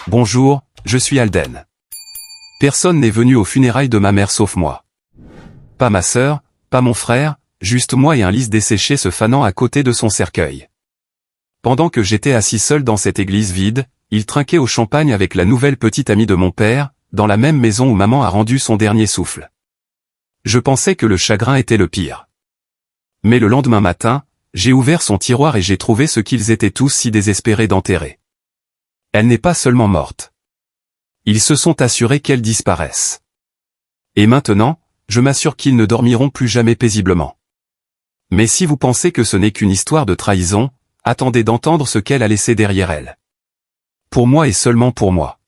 Bonjour, je suis Alden. Personne n'est venu aux funérailles de ma mère sauf moi. Pas ma sœur, pas mon frère, juste moi et un lys desséché se fanant à côté de son cercueil. Pendant que j'étais assis seul dans cette église vide, il trinquait au champagne avec la nouvelle petite amie de mon père, dans la même maison où maman a rendu son dernier souffle. Je pensais que le chagrin était le pire. Mais le lendemain matin, j'ai ouvert son tiroir et j'ai trouvé ce qu'ils étaient tous si désespérés d'enterrer. Elle n'est pas seulement morte. Ils se sont assurés qu'elle disparaisse. Et maintenant, je m'assure qu'ils ne dormiront plus jamais paisiblement. Mais si vous pensez que ce n'est qu'une histoire de trahison, attendez d'entendre ce qu'elle a laissé derrière elle. Pour moi et seulement pour moi.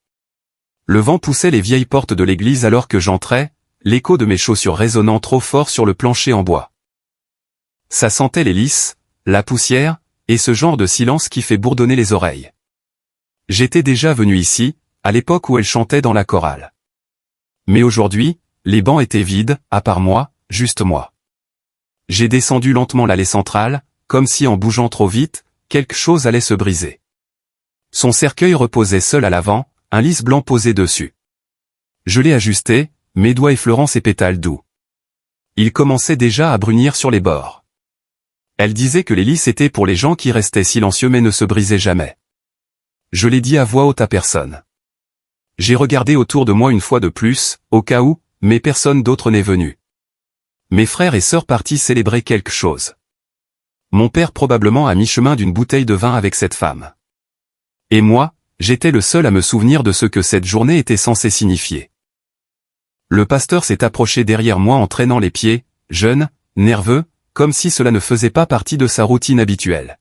Le vent poussait les vieilles portes de l'église alors que j'entrais, l'écho de mes chaussures résonnant trop fort sur le plancher en bois. Ça sentait les lys, la poussière, et ce genre de silence qui fait bourdonner les oreilles. J'étais déjà venu ici, à l'époque où elle chantait dans la chorale. Mais aujourd'hui, les bancs étaient vides, à part moi, juste moi. J'ai descendu lentement l'allée centrale, comme si en bougeant trop vite, quelque chose allait se briser. Son cercueil reposait seul à l'avant, un lys blanc posé dessus. Je l'ai ajusté, mes doigts effleurant ses pétales doux. Il commençait déjà à brunir sur les bords. Elle disait que les lys étaient pour les gens qui restaient silencieux mais ne se brisaient jamais. Je l'ai dit à voix haute à personne. J'ai regardé autour de moi une fois de plus, au cas où, mais personne d'autre n'est venu. Mes frères et sœurs partis célébrer quelque chose. Mon père probablement à mi-chemin d'une bouteille de vin avec cette femme. Et moi, j'étais le seul à me souvenir de ce que cette journée était censée signifier. Le pasteur s'est approché derrière moi en traînant les pieds, jeune, nerveux, comme si cela ne faisait pas partie de sa routine habituelle.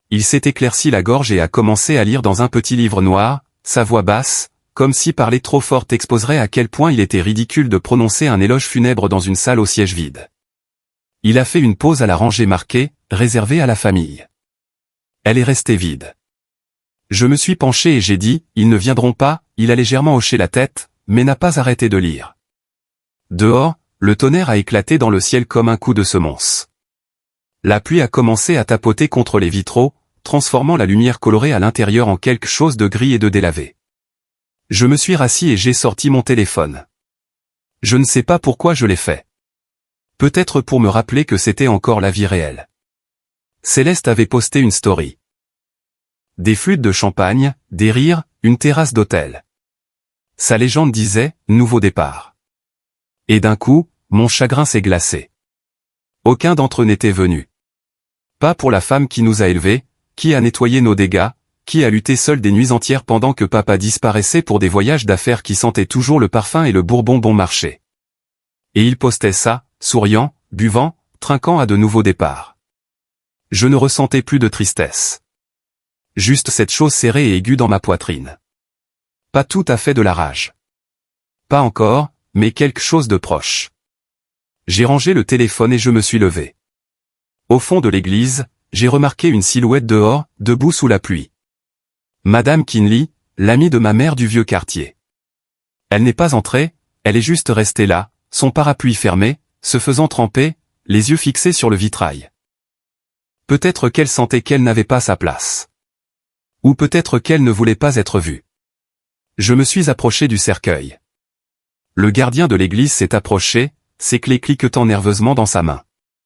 Il s'est éclairci la gorge et a commencé à lire dans un petit livre noir, sa voix basse, comme si parler trop fort exposerait à quel point il était ridicule de prononcer un éloge funèbre dans une salle au siège vide. Il a fait une pause à la rangée marquée, réservée à la famille. Elle est restée vide. Je me suis penché et j'ai dit, ils ne viendront pas, il a légèrement hoché la tête, mais n'a pas arrêté de lire. Dehors, le tonnerre a éclaté dans le ciel comme un coup de semonce. La pluie a commencé à tapoter contre les vitraux, transformant la lumière colorée à l'intérieur en quelque chose de gris et de délavé. Je me suis rassis et j'ai sorti mon téléphone. Je ne sais pas pourquoi je l'ai fait. Peut-être pour me rappeler que c'était encore la vie réelle. Céleste avait posté une story. Des flûtes de champagne, des rires, une terrasse d'hôtel. Sa légende disait « Nouveau départ ». Et d'un coup, mon chagrin s'est glacé. Aucun d'entre eux n'était venu. Pas pour la femme qui nous a élevés, qui a nettoyé nos dégâts, qui a lutté seule des nuits entières pendant que papa disparaissait pour des voyages d'affaires qui sentaient toujours le parfum et le bourbon bon marché. Et il postait ça, souriant, buvant, trinquant à de nouveaux départs. Je ne ressentais plus de tristesse. Juste cette chose serrée et aiguë dans ma poitrine. Pas tout à fait de la rage. Pas encore, mais quelque chose de proche. J'ai rangé le téléphone et je me suis levé. Au fond de l'église, j'ai remarqué une silhouette dehors, debout sous la pluie. Madame Kinley, l'amie de ma mère du vieux quartier. Elle n'est pas entrée, elle est juste restée là, son parapluie fermé, se faisant tremper, les yeux fixés sur le vitrail. Peut-être qu'elle sentait qu'elle n'avait pas sa place. Ou peut-être qu'elle ne voulait pas être vue. Je me suis approché du cercueil. Le gardien de l'église s'est approché, ses clés cliquetant nerveusement dans sa main.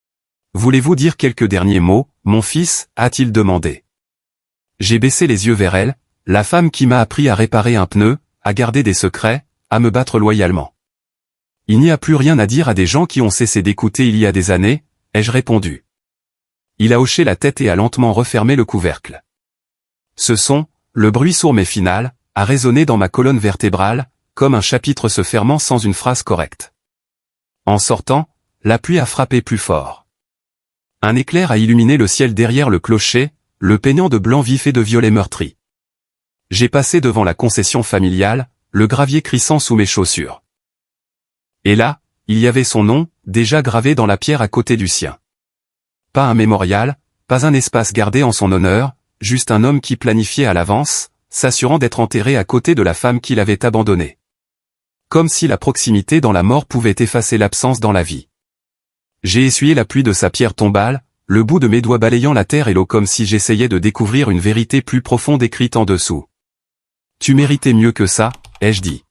« Voulez-vous dire quelques derniers mots, mon fils ?» a-t-il demandé. J'ai baissé les yeux vers elle, la femme qui m'a appris à réparer un pneu, à garder des secrets, à me battre loyalement. Il n'y a plus rien à dire à des gens qui ont cessé d'écouter il y a des années, ai-je répondu. Il a hoché la tête et a lentement refermé le couvercle. Ce son, le bruit sourd mais final, a résonné dans ma colonne vertébrale, comme un chapitre se fermant sans une phrase correcte. En sortant, la pluie a frappé plus fort. Un éclair a illuminé le ciel derrière le clocher, le peignant de blanc vif et de violet meurtri. J'ai passé devant la concession familiale, le gravier crissant sous mes chaussures. Et là, il y avait son nom, déjà gravé dans la pierre à côté du sien. Pas un mémorial, pas un espace gardé en son honneur, juste un homme qui planifiait à l'avance, s'assurant d'être enterré à côté de la femme qu'il avait abandonnée. Comme si la proximité dans la mort pouvait effacer l'absence dans la vie. J'ai essuyé la pluie de sa pierre tombale, le bout de mes doigts balayant la terre et l'eau comme si j'essayais de découvrir une vérité plus profonde écrite en dessous. Tu méritais mieux que ça, ai-je dit.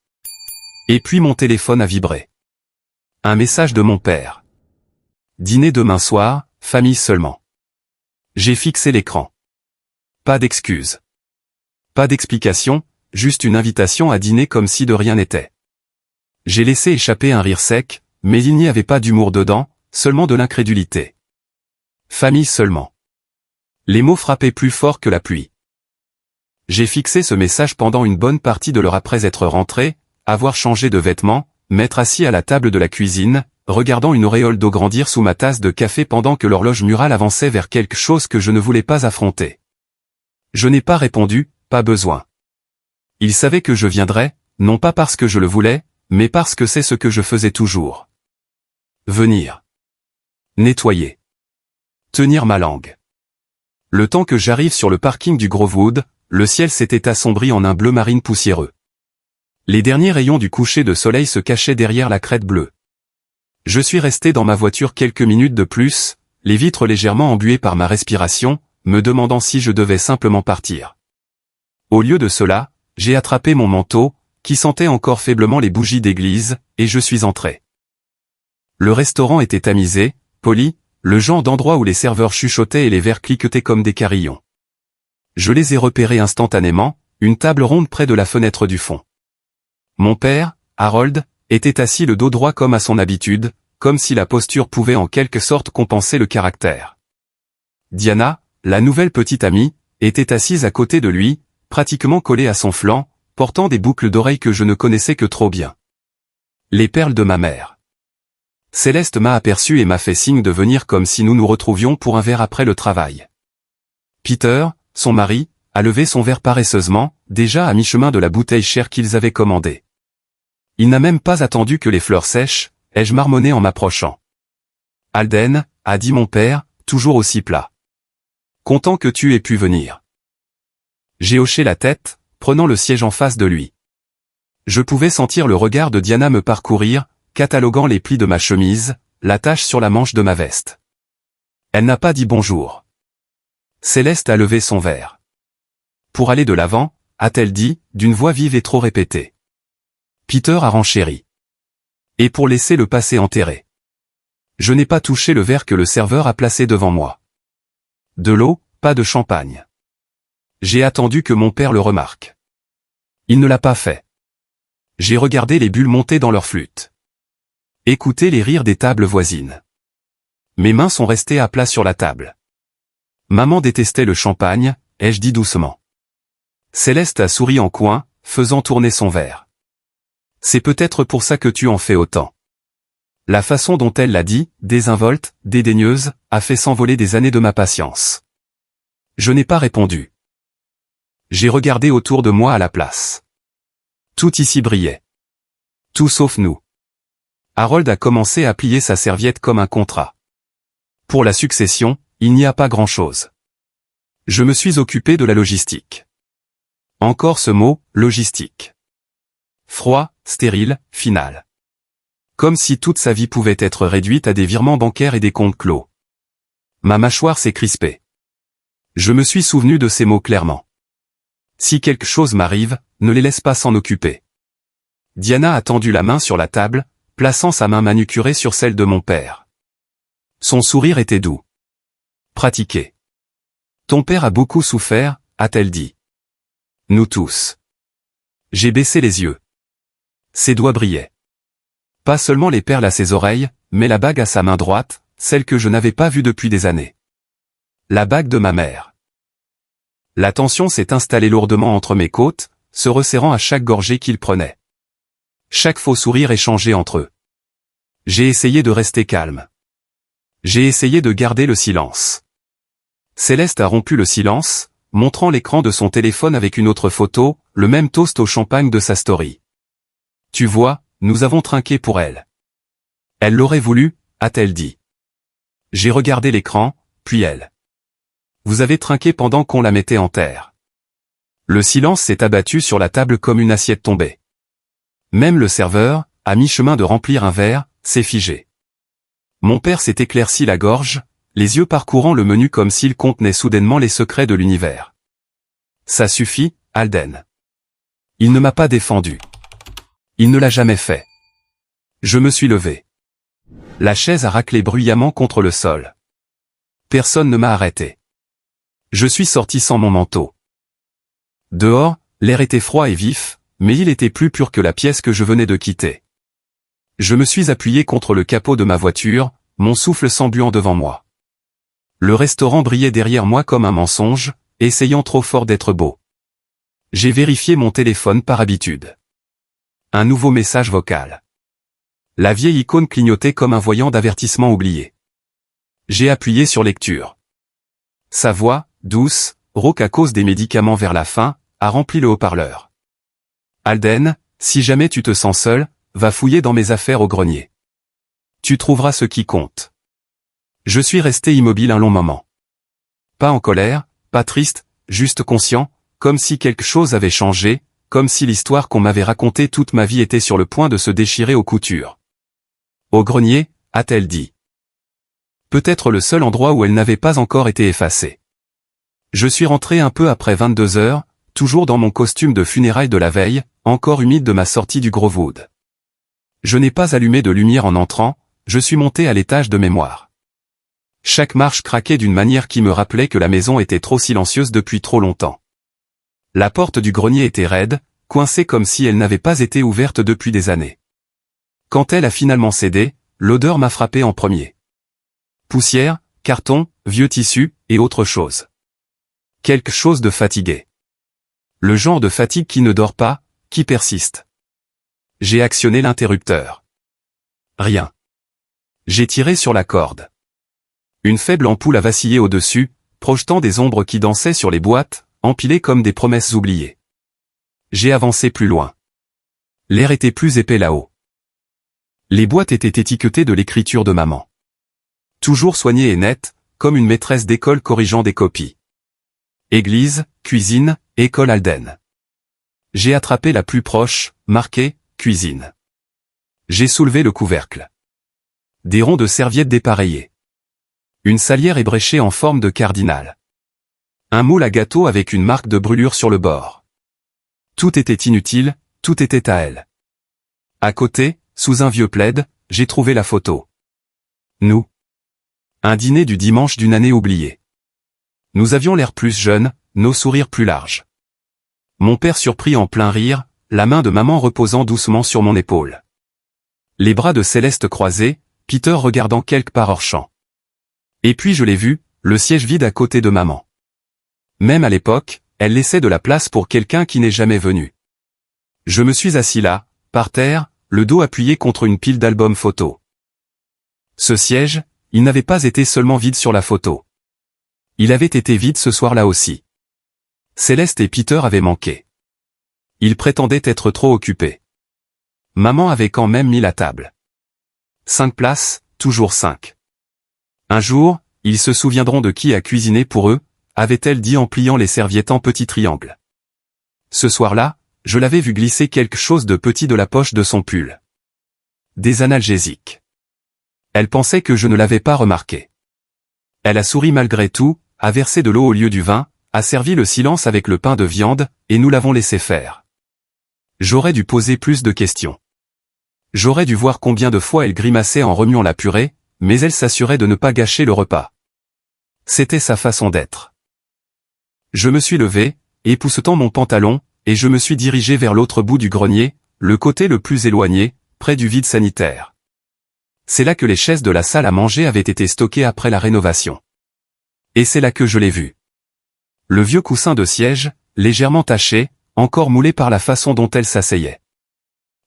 Et puis mon téléphone a vibré. Un message de mon père. Dîner demain soir, famille seulement. J'ai fixé l'écran. Pas d'excuses. Pas d'explication, juste une invitation à dîner comme si de rien n'était. J'ai laissé échapper un rire sec, mais il n'y avait pas d'humour dedans, seulement de l'incrédulité. Famille seulement. Les mots frappaient plus fort que la pluie. J'ai fixé ce message pendant une bonne partie de l'heure après être rentré, avoir changé de vêtements, m'être assis à la table de la cuisine, regardant une auréole d'eau grandir sous ma tasse de café pendant que l'horloge murale avançait vers quelque chose que je ne voulais pas affronter. Je n'ai pas répondu, pas besoin. Il savait que je viendrais, non pas parce que je le voulais, mais parce que c'est ce que je faisais toujours. Venir. Nettoyer. Tenir ma langue. Le temps que j'arrive sur le parking du Grovewood, le ciel s'était assombri en un bleu marine poussiéreux. Les derniers rayons du coucher de soleil se cachaient derrière la crête bleue. Je suis resté dans ma voiture quelques minutes de plus, les vitres légèrement embuées par ma respiration, me demandant si je devais simplement partir. Au lieu de cela, j'ai attrapé mon manteau, qui sentait encore faiblement les bougies d'église, et je suis entré. Le restaurant était tamisé, poli, le genre d'endroit où les serveurs chuchotaient et les verres cliquetaient comme des carillons. Je les ai repérés instantanément, une table ronde près de la fenêtre du fond. Mon père, Harold, était assis le dos droit comme à son habitude, comme si la posture pouvait en quelque sorte compenser le caractère. Diana, la nouvelle petite amie, était assise à côté de lui, pratiquement collée à son flanc, portant des boucles d'oreilles que je ne connaissais que trop bien. Les perles de ma mère. Céleste m'a aperçu et m'a fait signe de venir comme si nous nous retrouvions pour un verre après le travail. Peter, son mari, a levé son verre paresseusement, déjà à mi-chemin de la bouteille chère qu'ils avaient commandée. Il n'a même pas attendu que les fleurs sèchent, ai-je marmonné en m'approchant. Alden, a dit mon père, toujours aussi plat. Content que tu aies pu venir. J'ai hoché la tête, prenant le siège en face de lui. Je pouvais sentir le regard de Diana me parcourir, cataloguant les plis de ma chemise, la tache sur la manche de ma veste. Elle n'a pas dit bonjour. Céleste a levé son verre. Pour aller de l'avant, a-t-elle dit, d'une voix vive et trop répétée. Peter a renchéri. Et pour laisser le passé enterré. Je n'ai pas touché le verre que le serveur a placé devant moi. De l'eau, pas de champagne. J'ai attendu que mon père le remarque. Il ne l'a pas fait. J'ai regardé les bulles monter dans leur flûte. Écouté les rires des tables voisines. Mes mains sont restées à plat sur la table. Maman détestait le champagne, ai-je dit doucement. Céleste a souri en coin, faisant tourner son verre. C'est peut-être pour ça que tu en fais autant. La façon dont elle l'a dit, désinvolte, dédaigneuse, a fait s'envoler des années de ma patience. Je n'ai pas répondu. J'ai regardé autour de moi à la place. Tout ici brillait. Tout sauf nous. Harold a commencé à plier sa serviette comme un contrat. Pour la succession, il n'y a pas grand-chose. Je me suis occupé de la logistique. Encore ce mot, logistique. Froid, stérile, final. Comme si toute sa vie pouvait être réduite à des virements bancaires et des comptes clos. Ma mâchoire s'est crispée. Je me suis souvenu de ces mots clairement. Si quelque chose m'arrive, ne les laisse pas s'en occuper. Diana a tendu la main sur la table, plaçant sa main manucurée sur celle de mon père. Son sourire était doux. Pratiqué. Ton père a beaucoup souffert, a-t-elle dit. Nous tous. J'ai baissé les yeux. Ses doigts brillaient. Pas seulement les perles à ses oreilles, mais la bague à sa main droite, celle que je n'avais pas vue depuis des années. La bague de ma mère. La tension s'est installée lourdement entre mes côtes, se resserrant à chaque gorgée qu'il prenait. Chaque faux sourire échangé entre eux. J'ai essayé de rester calme. J'ai essayé de garder le silence. Céleste a rompu le silence, montrant l'écran de son téléphone avec une autre photo, le même toast au champagne de sa story. Tu vois, nous avons trinqué pour elle. Elle l'aurait voulu, a-t-elle dit. J'ai regardé l'écran, puis elle. Vous avez trinqué pendant qu'on la mettait en terre. Le silence s'est abattu sur la table comme une assiette tombée. Même le serveur, à mi-chemin de remplir un verre, s'est figé. Mon père s'est éclairci la gorge, les yeux parcourant le menu comme s'il contenait soudainement les secrets de l'univers. Ça suffit, Alden. Il ne m'a pas défendu. Il ne l'a jamais fait. Je me suis levé. La chaise a raclé bruyamment contre le sol. Personne ne m'a arrêté. Je suis sorti sans mon manteau. Dehors, l'air était froid et vif, mais il était plus pur que la pièce que je venais de quitter. Je me suis appuyé contre le capot de ma voiture, mon souffle s'embuant devant moi. Le restaurant brillait derrière moi comme un mensonge, essayant trop fort d'être beau. J'ai vérifié mon téléphone par habitude. Un nouveau message vocal. La vieille icône clignotait comme un voyant d'avertissement oublié. J'ai appuyé sur lecture. Sa voix, douce, rauque à cause des médicaments vers la fin, a rempli le haut-parleur. Alden, si jamais tu te sens seul, va fouiller dans mes affaires au grenier. Tu trouveras ce qui compte. Je suis resté immobile un long moment. Pas en colère, pas triste, juste conscient, comme si quelque chose avait changé, comme si l'histoire qu'on m'avait racontée toute ma vie était sur le point de se déchirer aux coutures. Au grenier, a-t-elle dit. Peut-être le seul endroit où elle n'avait pas encore été effacée. Je suis rentré un peu après 22 heures, toujours dans mon costume de funérailles de la veille, encore humide de ma sortie du Grovewood. Je n'ai pas allumé de lumière en entrant, je suis monté à l'étage de mémoire. Chaque marche craquait d'une manière qui me rappelait que la maison était trop silencieuse depuis trop longtemps. La porte du grenier était raide, coincée comme si elle n'avait pas été ouverte depuis des années. Quand elle a finalement cédé, l'odeur m'a frappé en premier. Poussière, carton, vieux tissu, et autre chose. Quelque chose de fatigué. Le genre de fatigue qui ne dort pas, qui persiste. J'ai actionné l'interrupteur. Rien. J'ai tiré sur la corde. Une faible ampoule a vacillé au-dessus, projetant des ombres qui dansaient sur les boîtes, empilées comme des promesses oubliées. J'ai avancé plus loin. L'air était plus épais là-haut. Les boîtes étaient étiquetées de l'écriture de maman. Toujours soignée et nette, comme une maîtresse d'école corrigeant des copies. Église, cuisine, école Alden. J'ai attrapé la plus proche, marquée, cuisine. J'ai soulevé le couvercle. Des ronds de serviettes dépareillées. Une salière ébréchée en forme de cardinal. Un moule à gâteau avec une marque de brûlure sur le bord. Tout était inutile, tout était à elle. À côté, sous un vieux plaid, j'ai trouvé la photo. Nous. Un dîner du dimanche d'une année oubliée. Nous avions l'air plus jeunes, nos sourires plus larges. Mon père surpris en plein rire, la main de maman reposant doucement sur mon épaule. Les bras de Céleste croisés, Peter regardant quelque part hors champ. Et puis je l'ai vu, le siège vide à côté de maman. Même à l'époque, elle laissait de la place pour quelqu'un qui n'est jamais venu. Je me suis assis là, par terre, le dos appuyé contre une pile d'albums photos. Ce siège, il n'avait pas été seulement vide sur la photo. Il avait été vide ce soir-là aussi. Céleste et Peter avaient manqué. Ils prétendaient être trop occupés. Maman avait quand même mis la table. 5 places, toujours 5. Un jour, ils se souviendront de qui a cuisiné pour eux, avait-elle dit en pliant les serviettes en petits triangles. Ce soir-là, je l'avais vu glisser quelque chose de petit de la poche de son pull. Des analgésiques. Elle pensait que je ne l'avais pas remarqué. Elle a souri malgré tout, a versé de l'eau au lieu du vin, a servi le silence avec le pain de viande, et nous l'avons laissé faire. J'aurais dû poser plus de questions. J'aurais dû voir combien de fois elle grimaçait en remuant la purée, mais elle s'assurait de ne pas gâcher le repas. C'était sa façon d'être. Je me suis levé, époussetant mon pantalon, et je me suis dirigé vers l'autre bout du grenier, le côté le plus éloigné, près du vide sanitaire. C'est là que les chaises de la salle à manger avaient été stockées après la rénovation. Et c'est là que je l'ai vu. Le vieux coussin de siège, légèrement taché, encore moulé par la façon dont elle s'asseyait.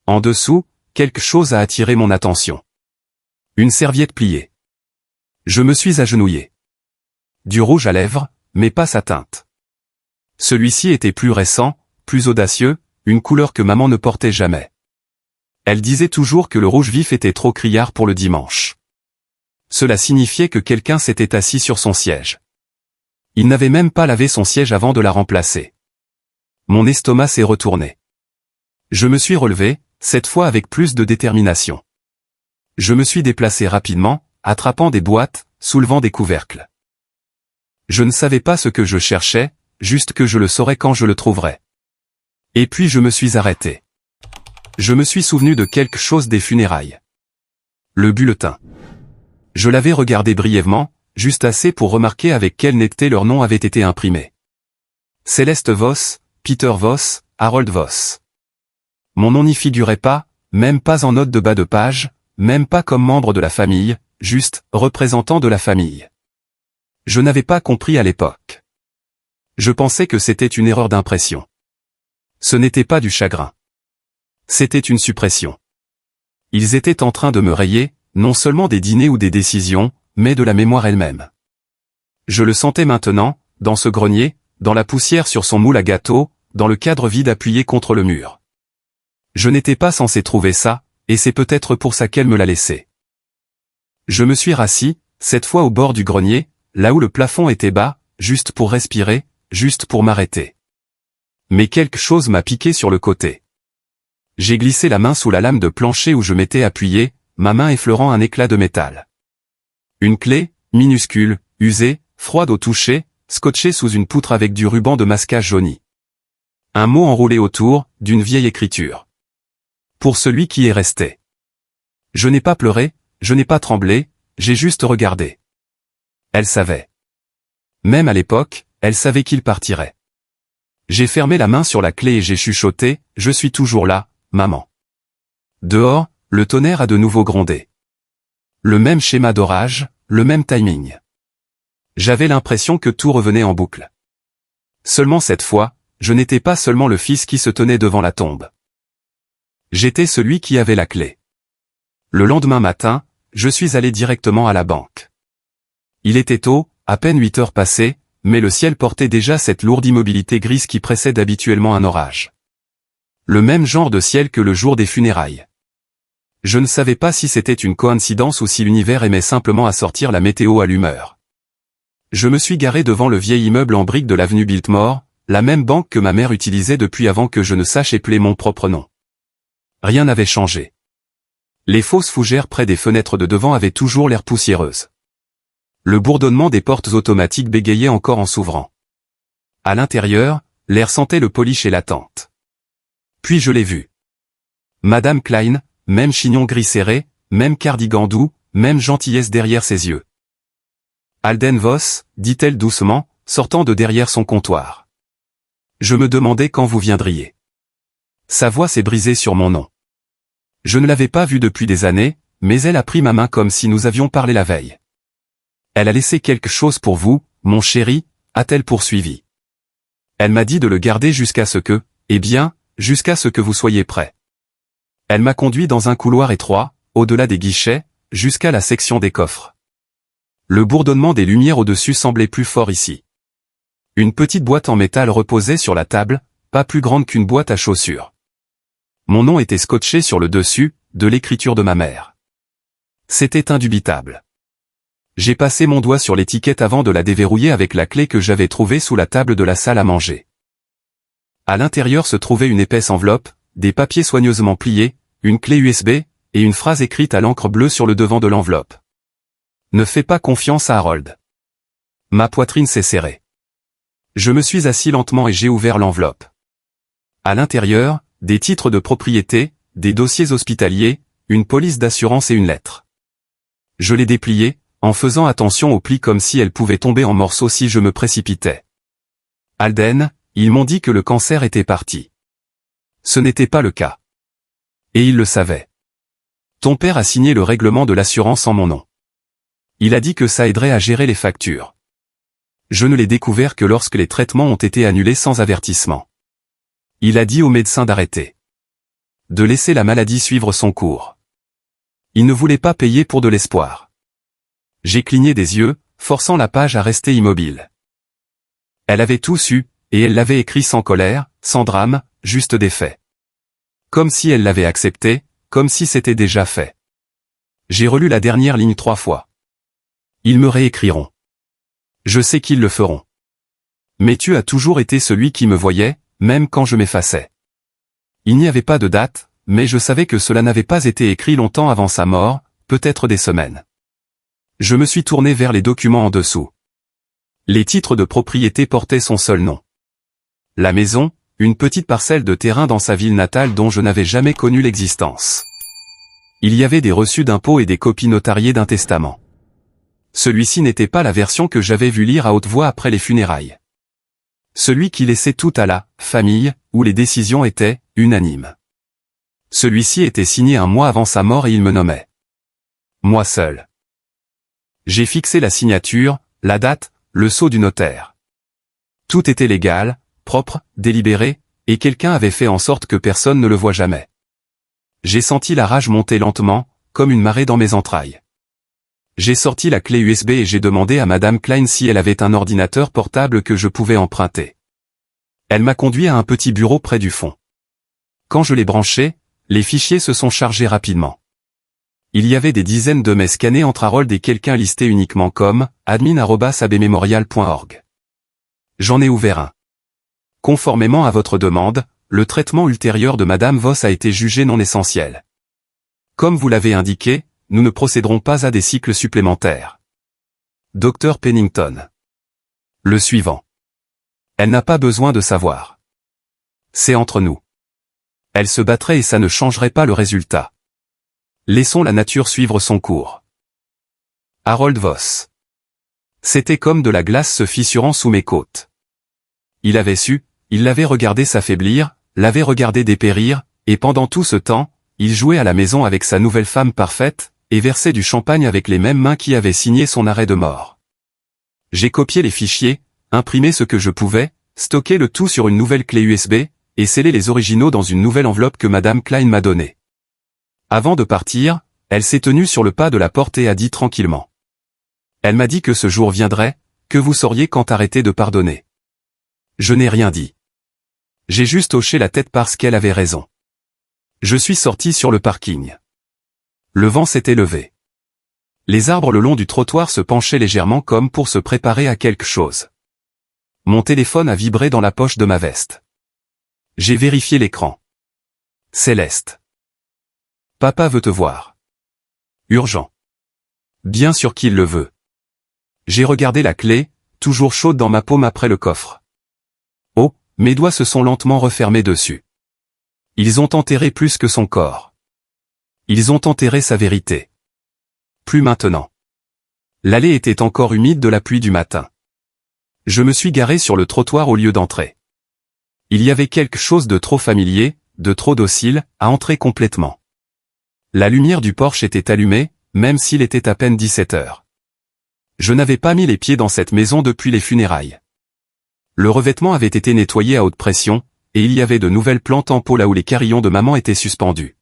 En dessous, quelque chose a attiré mon attention. Une serviette pliée. Je me suis agenouillé. Du rouge à lèvres, mais pas sa teinte. Celui-ci était plus récent, plus audacieux, une couleur que maman ne portait jamais. Elle disait toujours que le rouge vif était trop criard pour le dimanche. Cela signifiait que quelqu'un s'était assis sur son siège. Il n'avait même pas lavé son siège avant de la remplacer. Mon estomac s'est retourné. Je me suis relevé, cette fois avec plus de détermination. Je me suis déplacé rapidement, attrapant des boîtes, soulevant des couvercles. Je ne savais pas ce que je cherchais, juste que je le saurais quand je le trouverais. Et puis je me suis arrêté. Je me suis souvenu de quelque chose des funérailles. Le bulletin. Je l'avais regardé brièvement, juste assez pour remarquer avec quelle netteté leur nom avait été imprimé. Céleste Voss, Peter Voss, Harold Voss. Mon nom n'y figurait pas, même pas en note de bas de page, même pas comme membre de la famille, juste représentant de la famille. Je n'avais pas compris à l'époque. Je pensais que c'était une erreur d'impression. Ce n'était pas du chagrin. C'était une suppression. Ils étaient en train de me rayer, non seulement des dîners ou des décisions, mais de la mémoire elle-même. Je le sentais maintenant, dans ce grenier, dans la poussière sur son moule à gâteau, dans le cadre vide appuyé contre le mur. Je n'étais pas censé trouver ça, et c'est peut-être pour ça qu'elle me l'a laissé. Je me suis rassis, cette fois au bord du grenier, là où le plafond était bas, juste pour respirer, juste pour m'arrêter. Mais quelque chose m'a piqué sur le côté. J'ai glissé la main sous la lame de plancher où je m'étais appuyé, ma main effleurant un éclat de métal. Une clé, minuscule, usée, froide au toucher, scotchée sous une poutre avec du ruban de masquage jauni. Un mot enroulé autour, d'une vieille écriture. Pour celui qui est resté. Je n'ai pas pleuré, je n'ai pas tremblé, j'ai juste regardé. Elle savait. Même à l'époque, elle savait qu'il partirait. J'ai fermé la main sur la clé et j'ai chuchoté, « Je suis toujours là, maman. » Dehors, le tonnerre a de nouveau grondé. Le même schéma d'orage, le même timing. J'avais l'impression que tout revenait en boucle. Seulement cette fois, je n'étais pas seulement le fils qui se tenait devant la tombe. J'étais celui qui avait la clé. Le lendemain matin, je suis allé directement à la banque. Il était tôt, à peine 8 heures passées, mais le ciel portait déjà cette lourde immobilité grise qui précède habituellement un orage. Le même genre de ciel que le jour des funérailles. Je ne savais pas si c'était une coïncidence ou si l'univers aimait simplement assortir la météo à l'humeur. Je me suis garé devant le vieil immeuble en briques de l'avenue Biltmore, la même banque que ma mère utilisait depuis avant que je ne sache épeler mon propre nom. Rien n'avait changé. Les fausses fougères près des fenêtres de devant avaient toujours l'air poussiéreuses. Le bourdonnement des portes automatiques bégayait encore en s'ouvrant. À l'intérieur, l'air sentait le polish et l'attente. Puis je l'ai vue. Madame Klein, même chignon gris serré, même cardigan doux, même gentillesse derrière ses yeux. Alden Voss, dit-elle doucement, sortant de derrière son comptoir. Je me demandais quand vous viendriez. Sa voix s'est brisée sur mon nom. Je ne l'avais pas vue depuis des années, mais elle a pris ma main comme si nous avions parlé la veille. Elle a laissé quelque chose pour vous, mon chéri, a-t-elle poursuivi. Elle m'a dit de le garder jusqu'à ce que, eh bien, jusqu'à ce que vous soyez prêt. Elle m'a conduit dans un couloir étroit, au-delà des guichets, jusqu'à la section des coffres. Le bourdonnement des lumières au-dessus semblait plus fort ici. Une petite boîte en métal reposait sur la table, pas plus grande qu'une boîte à chaussures. Mon nom était scotché sur le dessus, de l'écriture de ma mère. C'était indubitable. J'ai passé mon doigt sur l'étiquette avant de la déverrouiller avec la clé que j'avais trouvée sous la table de la salle à manger. À l'intérieur se trouvait une épaisse enveloppe, des papiers soigneusement pliés, une clé USB, et une phrase écrite à l'encre bleue sur le devant de l'enveloppe. Ne fais pas confiance à Harold. Ma poitrine s'est serrée. Je me suis assis lentement et j'ai ouvert l'enveloppe. À l'intérieur, des titres de propriété, des dossiers hospitaliers, une police d'assurance et une lettre. Je l'ai dépliée, en faisant attention aux plis comme si elle pouvait tomber en morceaux si je me précipitais. Alden, ils m'ont dit que le cancer était parti. Ce n'était pas le cas. Et ils le savaient. Ton père a signé le règlement de l'assurance en mon nom. Il a dit que ça aiderait à gérer les factures. Je ne l'ai découvert que lorsque les traitements ont été annulés sans avertissement. Il a dit au médecin d'arrêter. De laisser la maladie suivre son cours. Il ne voulait pas payer pour de l'espoir. J'ai cligné des yeux, forçant la page à rester immobile. Elle avait tout su, et elle l'avait écrit sans colère, sans drame, juste des faits. Comme si elle l'avait accepté, comme si c'était déjà fait. J'ai relu la dernière ligne 3 fois. Ils me réécriront. Je sais qu'ils le feront. Mais tu as toujours été celui qui me voyait, même quand je m'effaçais. Il n'y avait pas de date, mais je savais que cela n'avait pas été écrit longtemps avant sa mort, peut-être des semaines. Je me suis tourné vers les documents en dessous. Les titres de propriété portaient son seul nom. La maison, Une petite parcelle de terrain dans sa ville natale dont je n'avais jamais connu l'existence. Il y avait des reçus d'impôts et des copies notariées d'un testament. Celui-ci n'était pas la version que j'avais vue lire à haute voix après les funérailles. Celui qui laissait tout à la famille, où les décisions étaient unanimes. Celui-ci était signé un mois avant sa mort et il me nommait. Moi seul. J'ai fixé la signature, la date, le sceau du notaire. Tout était légal, propre, délibéré, et quelqu'un avait fait en sorte que personne ne le voie jamais. J'ai senti la rage monter lentement, comme une marée dans mes entrailles. J'ai sorti la clé USB et j'ai demandé à Madame Klein si elle avait un ordinateur portable que je pouvais emprunter. Elle m'a conduit à un petit bureau près du fond. Quand je l'ai branché, les fichiers se sont chargés rapidement. Il y avait des dizaines de mails scannés entre Harold et quelqu'un listé uniquement comme admin@abmemorial.org. J'en ai ouvert un. Conformément à votre demande, le traitement ultérieur de Madame Voss a été jugé non essentiel. Comme vous l'avez indiqué, nous ne procéderons pas à des cycles supplémentaires. Dr Pennington. Le suivant. Elle n'a pas besoin de savoir. C'est entre nous. Elle se battrait et ça ne changerait pas le résultat. Laissons la nature suivre son cours. Harold Voss. C'était comme de la glace se fissurant sous mes côtes. Il avait su, il l'avait regardé s'affaiblir, l'avait regardé dépérir, et pendant tout ce temps, il jouait à la maison avec sa nouvelle femme parfaite, et versait du champagne avec les mêmes mains qui avaient signé son arrêt de mort. J'ai copié les fichiers, imprimé ce que je pouvais, stocké le tout sur une nouvelle clé USB, et scellé les originaux dans une nouvelle enveloppe que Madame Klein m'a donnée. Avant de partir, elle s'est tenue sur le pas de la porte et a dit tranquillement. Elle m'a dit que ce jour viendrait, que vous sauriez quand arrêter de pardonner. Je n'ai rien dit. J'ai juste hoché la tête parce qu'elle avait raison. Je suis sorti sur le parking. Le vent s'était levé. Les arbres le long du trottoir se penchaient légèrement comme pour se préparer à quelque chose. Mon téléphone a vibré dans la poche de ma veste. J'ai vérifié l'écran. Céleste. Papa veut te voir. Urgent. Bien sûr qu'il le veut. J'ai regardé la clé, toujours chaude dans ma paume après le coffre. Oh, mes doigts se sont lentement refermés dessus. Ils ont enterré plus que son corps. Ils ont enterré sa vérité. Plus maintenant. L'allée était encore humide de la pluie du matin. Je me suis garé sur le trottoir au lieu d'entrer. Il y avait quelque chose de trop familier, de trop docile, à entrer complètement. La lumière du porche était allumée, même s'il était à peine 17 heures. Je n'avais pas mis les pieds dans cette maison depuis les funérailles. Le revêtement avait été nettoyé à haute pression, et il y avait de nouvelles plantes en pot là où les carillons de maman étaient suspendus.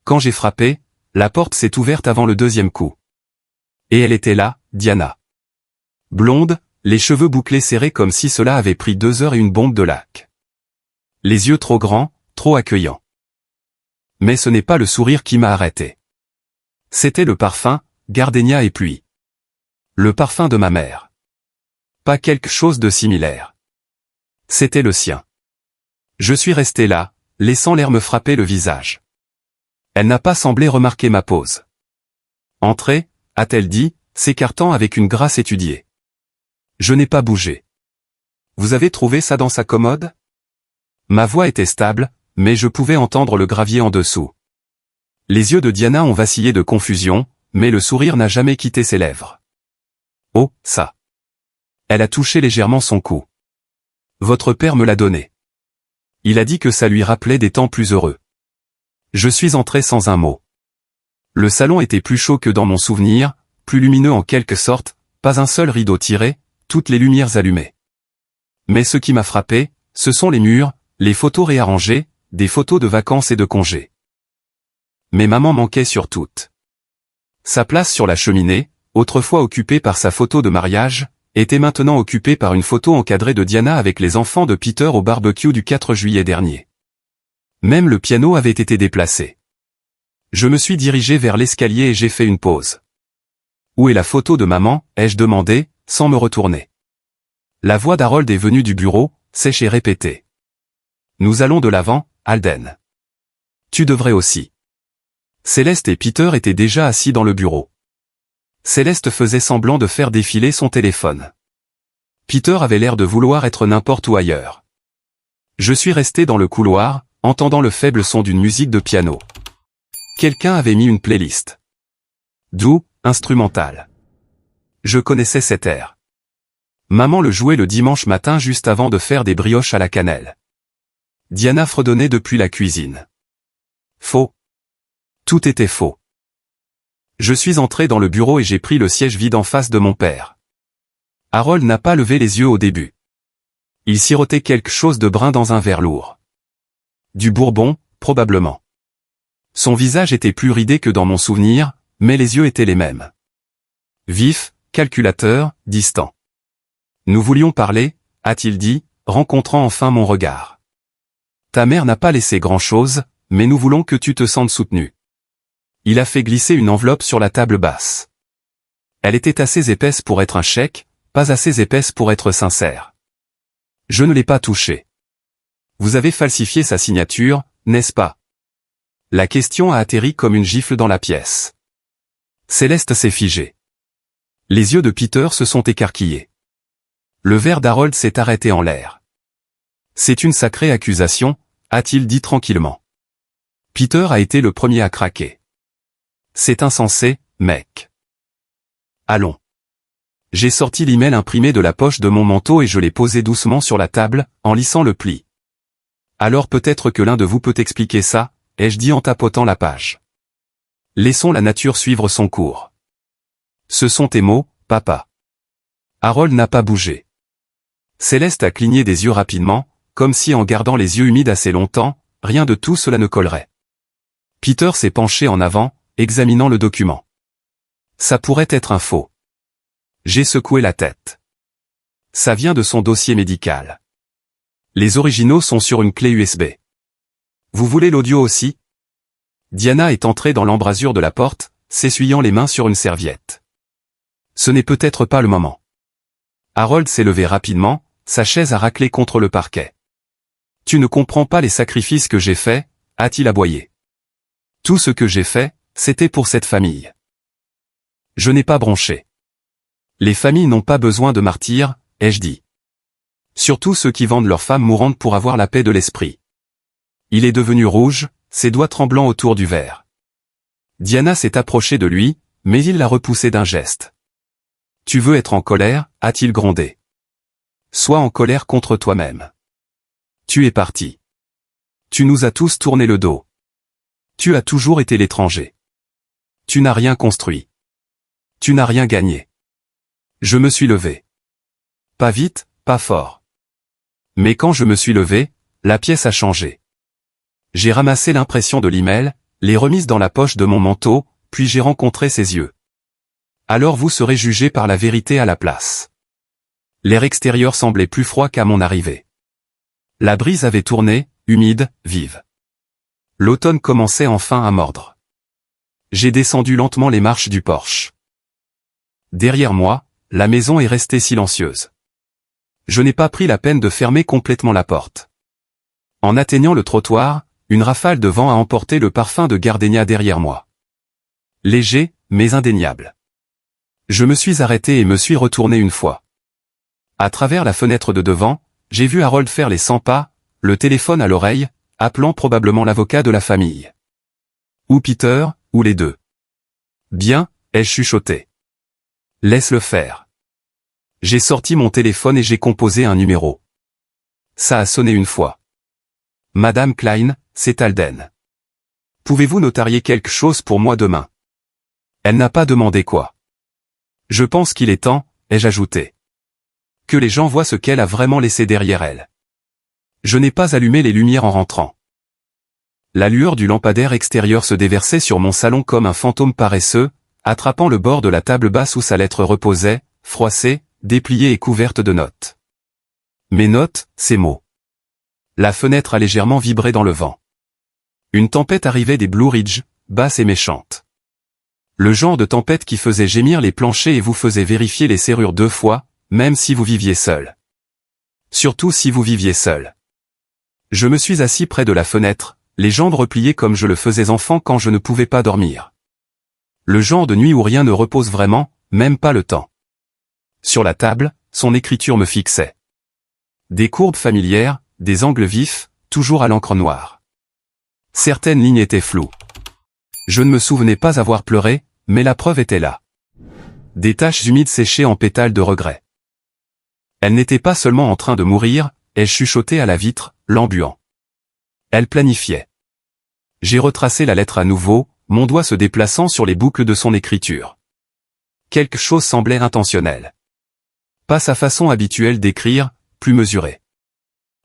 Quand j'ai frappé, la porte s'est ouverte avant le deuxième coup. Et elle était là, Diana. Blonde, les cheveux bouclés serrés comme si cela avait pris 2 heures et une bombe de lac. Les yeux trop grands, trop accueillants. Mais ce n'est pas le sourire qui m'a arrêté. C'était le parfum, gardénia et pluie. Le parfum de ma mère. Pas quelque chose de similaire. C'était le sien. Je suis resté là, laissant l'air me frapper le visage. Elle n'a pas semblé remarquer ma pose. Entrez, a-t-elle dit, s'écartant avec une grâce étudiée. Je n'ai pas bougé. Vous avez trouvé ça dans sa commode? Ma voix était stable, mais je pouvais entendre le gravier en dessous. Les yeux de Diana ont vacillé de confusion, mais le sourire n'a jamais quitté ses lèvres. Oh, ça. Elle a touché légèrement son cou. Votre père me l'a donné. Il a dit que ça lui rappelait des temps plus heureux. Je suis entré sans un mot. Le salon était plus chaud que dans mon souvenir, plus lumineux en quelque sorte, pas un seul rideau tiré, toutes les lumières allumées. Mais ce qui m'a frappé, ce sont les murs, les photos réarrangées, des photos de vacances et de congés. Mais maman manquait sur toutes. Sa place sur la cheminée, autrefois occupée par sa photo de mariage, était maintenant occupée par une photo encadrée de Diana avec les enfants de Peter au barbecue du 4 juillet dernier. Même le piano avait été déplacé. Je me suis dirigé vers l'escalier et j'ai fait une pause. Où est la photo de maman, ai-je demandé, sans me retourner. La voix d'Harold est venue du bureau, sèche et répétée. Nous allons de l'avant, Alden. Tu devrais aussi. Céleste et Peter étaient déjà assis dans le bureau. Céleste faisait semblant de faire défiler son téléphone. Peter avait l'air de vouloir être n'importe où ailleurs. Je suis resté dans le couloir, entendant le faible son d'une musique de piano. Quelqu'un avait mis une playlist. Doux, instrumentale. Je connaissais cet air. Maman le jouait le dimanche matin juste avant de faire des brioches à la cannelle. Diana fredonnait depuis la cuisine. Faux. Tout était faux. Je suis entré dans le bureau et j'ai pris le siège vide en face de mon père. Harold n'a pas levé les yeux au début. Il sirotait quelque chose de brun dans un verre lourd. Du bourbon, probablement. Son visage était plus ridé que dans mon souvenir, mais les yeux étaient les mêmes. Vif, calculateur, distant. Nous voulions parler, a-t-il dit, rencontrant enfin mon regard. Ta mère n'a pas laissé grand-chose, mais nous voulons que tu te sentes soutenu. Il a fait glisser une enveloppe sur la table basse. Elle était assez épaisse pour être un chèque, pas assez épaisse pour être sincère. Je ne l'ai pas touchée. Vous avez falsifié sa signature, n'est-ce pas? La question a atterri comme une gifle dans la pièce. Céleste s'est figée. Les yeux de Peter se sont écarquillés. Le verre d'Harold s'est arrêté en l'air. C'est une sacrée accusation, a-t-il dit tranquillement. Peter a été le premier à craquer. C'est insensé, mec. Allons. J'ai sorti l'email imprimé de la poche de mon manteau et je l'ai posé doucement sur la table, en lissant le pli. Alors peut-être que l'un de vous peut expliquer ça, ai-je dit en tapotant la page. Laissons la nature suivre son cours. Ce sont tes mots, papa. Harold n'a pas bougé. Céleste a cligné des yeux rapidement, comme si en gardant les yeux humides assez longtemps, rien de tout cela ne collerait. Peter s'est penché en avant, examinant le document. Ça pourrait être un faux. J'ai secoué la tête. Ça vient de son dossier médical. Les originaux sont sur une clé USB. Vous voulez l'audio aussi? Diana est entrée dans l'embrasure de la porte, s'essuyant les mains sur une serviette. Ce n'est peut-être pas le moment. Harold s'est levé rapidement, sa chaise a raclé contre le parquet. Tu ne comprends pas les sacrifices que j'ai faits, a-t-il aboyé. Tout ce que j'ai fait, c'était pour cette famille. Je n'ai pas bronché. Les familles n'ont pas besoin de martyrs, ai-je dit. Surtout ceux qui vendent leurs femmes mourantes pour avoir la paix de l'esprit. Il est devenu rouge, ses doigts tremblants autour du verre. Diana s'est approchée de lui, mais il l'a repoussée d'un geste. Tu veux être en colère, a-t-il grondé. Sois en colère contre toi-même. Tu es parti. Tu nous as tous tourné le dos. Tu as toujours été l'étranger. Tu n'as rien construit. Tu n'as rien gagné. Je me suis levé. Pas vite, pas fort. Mais quand je me suis levé, la pièce a changé. J'ai ramassé l'impression de l'email, l'ai remise dans la poche de mon manteau, puis j'ai rencontré ses yeux. Alors vous serez jugé par la vérité à la place. L'air extérieur semblait plus froid qu'à mon arrivée. La brise avait tourné, humide, vive. L'automne commençait enfin à mordre. J'ai descendu lentement les marches du porche. Derrière moi, la maison est restée silencieuse. Je n'ai pas pris la peine de fermer complètement la porte. En atteignant le trottoir, une rafale de vent a emporté le parfum de gardénia derrière moi. Léger, mais indéniable. Je me suis arrêté et me suis retourné une fois. À travers la fenêtre de devant, j'ai vu Harold faire les 100 pas, le téléphone à l'oreille, appelant probablement l'avocat de la famille. Ou Peter, ou les deux. Bien, ai-je chuchoté. Laisse-le faire. J'ai sorti mon téléphone et j'ai composé un numéro. Ça a sonné une fois. Madame Klein, c'est Alden. Pouvez-vous notarier quelque chose pour moi demain? Elle n'a pas demandé quoi. Je pense qu'il est temps, ai-je ajouté. Que les gens voient ce qu'elle a vraiment laissé derrière elle. Je n'ai pas allumé les lumières en rentrant. La lueur du lampadaire extérieur se déversait sur mon salon comme un fantôme paresseux, attrapant le bord de la table basse où sa lettre reposait, froissée, dépliée et couverte de notes. Mes notes, ces mots. La fenêtre a légèrement vibré dans le vent. Une tempête arrivait des Blue Ridge, basse et méchante. Le genre de tempête qui faisait gémir les planchers et vous faisait vérifier les serrures 2 fois, même si vous viviez seul. Surtout si vous viviez seul. Je me suis assis près de la fenêtre, les jambes repliées comme je le faisais enfant quand je ne pouvais pas dormir. Le genre de nuit où rien ne repose vraiment, même pas le temps. Sur la table, son écriture me fixait. Des courbes familières, des angles vifs, toujours à l'encre noire. Certaines lignes étaient floues. Je ne me souvenais pas avoir pleuré, mais la preuve était là. Des taches humides séchées en pétales de regret. Elle n'était pas seulement en train de mourir, elle chuchotait à la vitre, l'embuant. Elle planifiait. J'ai retracé la lettre à nouveau, mon doigt se déplaçant sur les boucles de son écriture. Quelque chose semblait intentionnel. Pas sa façon habituelle d'écrire, plus mesurée.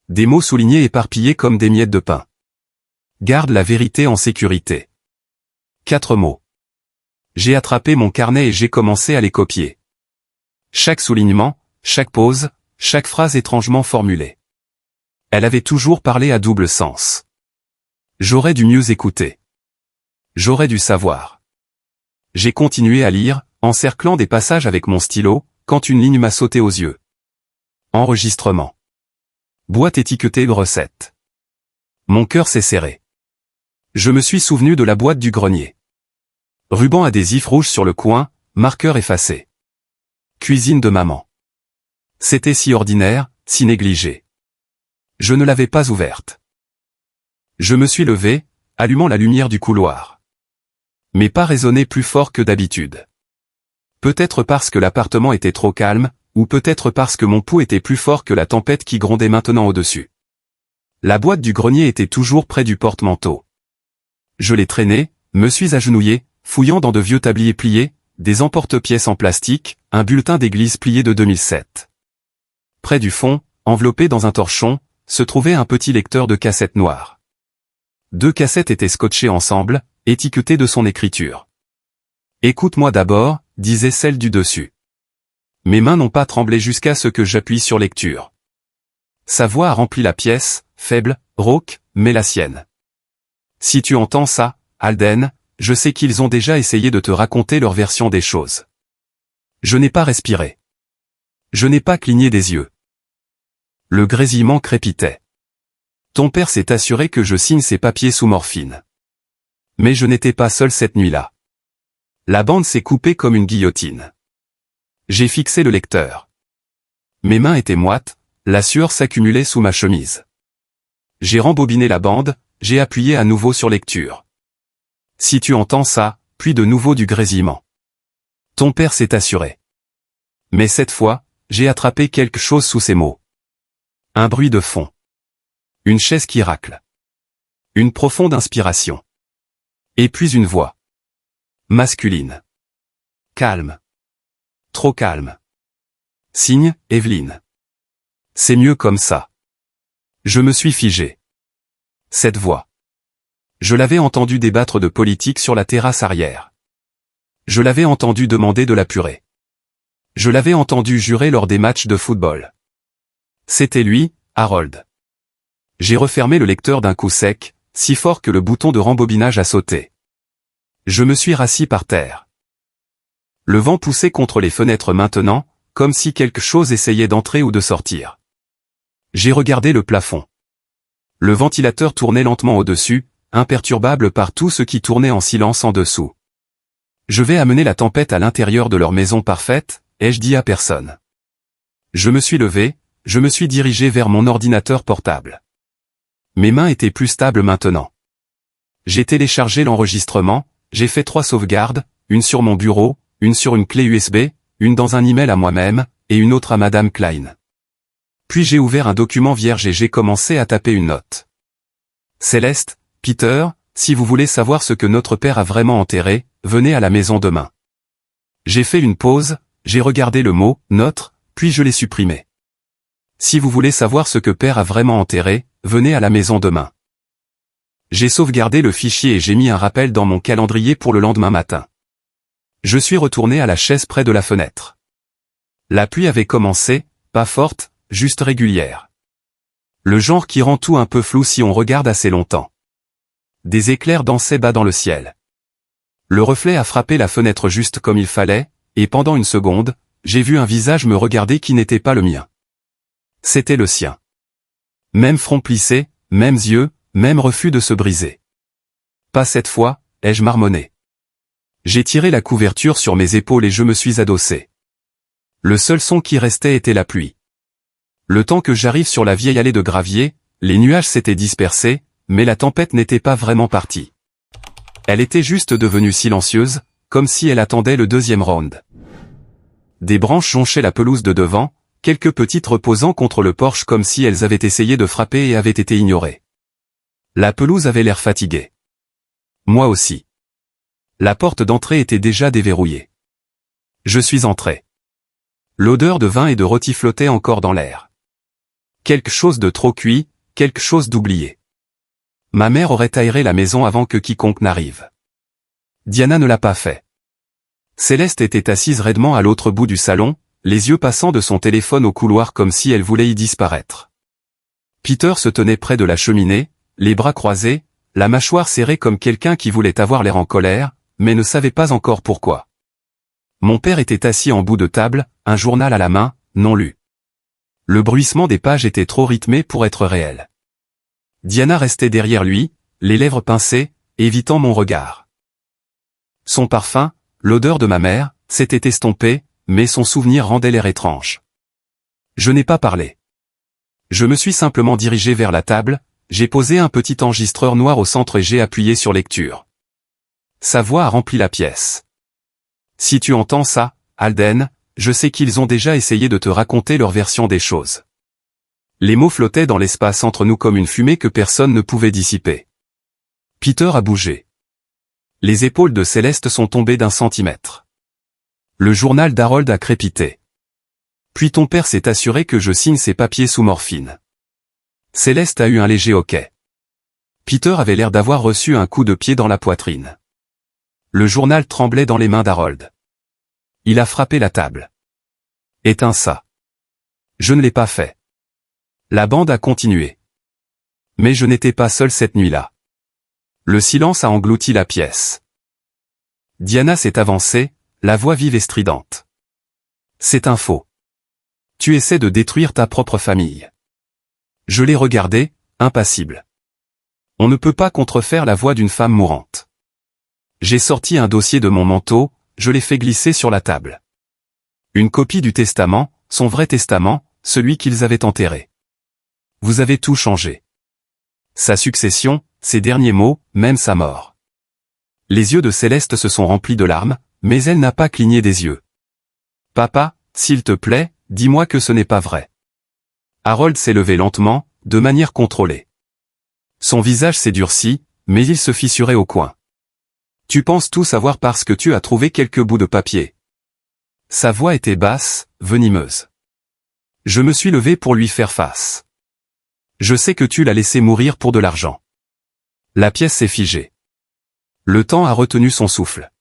Des mots soulignés éparpillés comme des miettes de pain. Garde la vérité en sécurité. 4 mots. J'ai attrapé mon carnet et j'ai commencé à les copier. Chaque soulignement, chaque pause, chaque phrase étrangement formulée. Elle avait toujours parlé à double sens. J'aurais dû mieux écouter. J'aurais dû savoir. J'ai continué à lire, encerclant des passages avec mon stylo, quand une ligne m'a sauté aux yeux. Enregistrement. Boîte étiquetée de recettes. Mon cœur s'est serré. Je me suis souvenu de la boîte du grenier. Ruban adhésif rouge sur le coin, marqueur effacé. Cuisine de maman. C'était si ordinaire, si négligé. Je ne l'avais pas ouverte. Je me suis levé, allumant la lumière du couloir. Mes pas résonnaient plus fort que d'habitude. Peut-être parce que l'appartement était trop calme, ou peut-être parce que mon pouls était plus fort que la tempête qui grondait maintenant au-dessus. La boîte du grenier était toujours près du porte-manteau. Je l'ai traînée, me suis agenouillé, fouillant dans de vieux tabliers pliés, des emporte-pièces en plastique, un bulletin d'église plié de 2007. Près du fond, enveloppé dans un torchon, se trouvait un petit lecteur de cassettes noires. 2 cassettes étaient scotchées ensemble, étiquetées de son écriture. « Écoute-moi d'abord », disait celle du dessus. Mes mains n'ont pas tremblé jusqu'à ce que j'appuie sur lecture. Sa voix a rempli la pièce, faible, rauque, mais la sienne. « Si tu entends ça, Alden, je sais qu'ils ont déjà essayé de te raconter leur version des choses. » Je n'ai pas respiré. Je n'ai pas cligné des yeux. Le grésillement crépitait. Ton père s'est assuré que je signe ces papiers sous morphine. Mais je n'étais pas seul cette nuit-là. La bande s'est coupée comme une guillotine. J'ai fixé le lecteur. Mes mains étaient moites, la sueur s'accumulait sous ma chemise. J'ai rembobiné la bande, j'ai appuyé à nouveau sur lecture. Si tu entends ça, puis de nouveau du grésillement. Ton père s'est assuré. Mais cette fois, j'ai attrapé quelque chose sous ces mots. Un bruit de fond. Une chaise qui racle. Une profonde inspiration. Et puis une voix. Masculine. Calme. Trop calme. Signe, Evelyne. C'est mieux comme ça. Je me suis figé. Cette voix. Je l'avais entendu débattre de politique sur la terrasse arrière. Je l'avais entendu demander de la purée. Je l'avais entendu jurer lors des matchs de football. C'était lui, Harold. J'ai refermé le lecteur d'un coup sec, si fort que le bouton de rembobinage a sauté. Je me suis rassis par terre. Le vent poussait contre les fenêtres maintenant, comme si quelque chose essayait d'entrer ou de sortir. J'ai regardé le plafond. Le ventilateur tournait lentement au-dessus, imperturbable par tout ce qui tournait en silence en dessous. Je vais amener la tempête à l'intérieur de leur maison parfaite, ai-je dit à personne. Je me suis levé, je me suis dirigé vers mon ordinateur portable. Mes mains étaient plus stables maintenant. J'ai téléchargé l'enregistrement, j'ai fait 3 sauvegardes, une sur mon bureau, une sur une clé USB, une dans un email à moi-même, et une autre à Madame Klein. Puis j'ai ouvert un document vierge et j'ai commencé à taper une note. Céleste, Peter, si vous voulez savoir ce que notre père a vraiment enterré, venez à la maison demain. J'ai fait une pause, j'ai regardé le mot « notre », puis je l'ai supprimé. Si vous voulez savoir ce que père a vraiment enterré, venez à la maison demain. J'ai sauvegardé le fichier et j'ai mis un rappel dans mon calendrier pour le lendemain matin. Je suis retourné à la chaise près de la fenêtre. La pluie avait commencé, pas forte, juste régulière. Le genre qui rend tout un peu flou si on regarde assez longtemps. Des éclairs dansaient bas dans le ciel. Le reflet a frappé la fenêtre juste comme il fallait, et pendant une seconde, j'ai vu un visage me regarder qui n'était pas le mien. C'était le sien. Même front plissé, mêmes yeux, même refus de se briser. Pas cette fois, ai-je marmonné. J'ai tiré la couverture sur mes épaules et je me suis adossé. Le seul son qui restait était la pluie. Le temps que j'arrive sur la vieille allée de gravier, les nuages s'étaient dispersés, mais la tempête n'était pas vraiment partie. Elle était juste devenue silencieuse, comme si elle attendait le deuxième round. Des branches jonchaient la pelouse de devant, quelques petites reposant contre le porche comme si elles avaient essayé de frapper et avaient été ignorées. La pelouse avait l'air fatiguée. Moi aussi. La porte d'entrée était déjà déverrouillée. Je suis entré. L'odeur de vin et de rôti flottait encore dans l'air. Quelque chose de trop cuit, quelque chose d'oublié. Ma mère aurait aéré la maison avant que quiconque n'arrive. Diana ne l'a pas fait. Céleste était assise raidement à l'autre bout du salon, les yeux passant de son téléphone au couloir comme si elle voulait y disparaître. Peter se tenait près de la cheminée, les bras croisés, la mâchoire serrée comme quelqu'un qui voulait avoir l'air en colère, mais ne savait pas encore pourquoi. Mon père était assis en bout de table, un journal à la main, non lu. Le bruissement des pages était trop rythmé pour être réel. Diana restait derrière lui, les lèvres pincées, évitant mon regard. Son parfum, l'odeur de ma mère, s'était estompée, mais son souvenir rendait l'air étrange. Je n'ai pas parlé. Je me suis simplement dirigé vers la table, j'ai posé un petit enregistreur noir au centre et j'ai appuyé sur lecture. Sa voix a rempli la pièce. Si tu entends ça, Alden, je sais qu'ils ont déjà essayé de te raconter leur version des choses. Les mots flottaient dans l'espace entre nous comme une fumée que personne ne pouvait dissiper. Peter a bougé. Les épaules de Céleste sont tombées d'1 centimètre. Le journal d'Harold a crépité. Puis ton père s'est assuré que je signe ces papiers sous morphine. Céleste a eu un léger hoquet. Peter avait l'air d'avoir reçu un coup de pied dans la poitrine. Le journal tremblait dans les mains d'Harold. Il a frappé la table. Éteins ça. Je ne l'ai pas fait. La bande a continué. Mais je n'étais pas seul cette nuit-là. Le silence a englouti la pièce. Diana s'est avancée, la voix vive et stridente. C'est un faux. Tu essaies de détruire ta propre famille. Je l'ai regardé, impassible. On ne peut pas contrefaire la voix d'une femme mourante. J'ai sorti un dossier de mon manteau, je l'ai fait glisser sur la table. Une copie du testament, son vrai testament, celui qu'ils avaient enterré. Vous avez tout changé. Sa succession, ses derniers mots, même sa mort. Les yeux de Céleste se sont remplis de larmes, mais elle n'a pas cligné des yeux. Papa, s'il te plaît, dis-moi que ce n'est pas vrai. Harold s'est levé lentement, de manière contrôlée. Son visage s'est durci, mais il se fissurait au coin. Tu penses tout savoir parce que tu as trouvé quelques bouts de papier. Sa voix était basse, venimeuse. Je me suis levé pour lui faire face. Je sais que tu l'as laissé mourir pour de l'argent. La pièce s'est figée. Le temps a retenu son souffle.